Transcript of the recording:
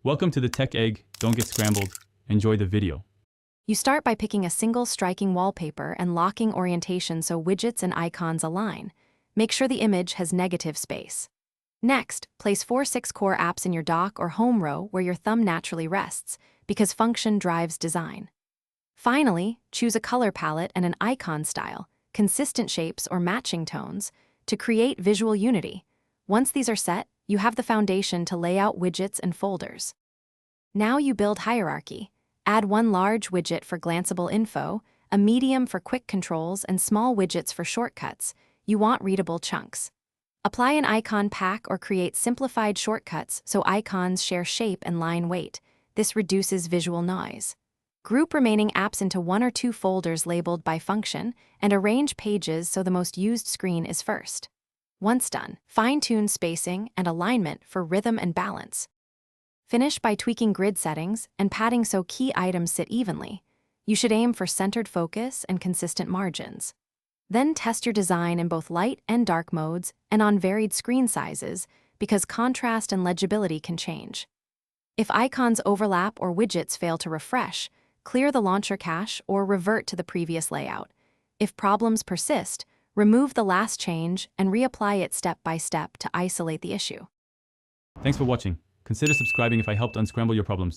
Welcome to the Tech Egg. Don't get scrambled. Enjoy the video. You start by picking a single striking wallpaper and locking orientation so widgets and icons align. Make sure the image has negative space. Next, place 4-6 core apps in your dock or home row where your thumb naturally rests, because function drives design. Finally, choose a color palette and an icon style, consistent shapes or matching tones, to create visual unity. Once these are set, you have the foundation to lay out widgets and folders. Now you build hierarchy. Add one large widget for glanceable info, a medium for quick controls, and small widgets for shortcuts. You want readable chunks. Apply an icon pack or create simplified shortcuts so icons share shape and line weight. This reduces visual noise. Group remaining apps into 1 or 2 folders labeled by function, and arrange pages so the most used screen is first. Once done, fine-tune spacing and alignment for rhythm and balance. Finish by tweaking grid settings and padding so key items sit evenly. You should aim for centered focus and consistent margins. Then test your design in both light and dark modes and on varied screen sizes, because contrast and legibility can change. If icons overlap or widgets fail to refresh, clear the launcher cache or revert to the previous layout. If problems persist, remove the last change and reapply it step by step to isolate the issue. Thanks for watching. Consider subscribing if I helped unscramble your problems.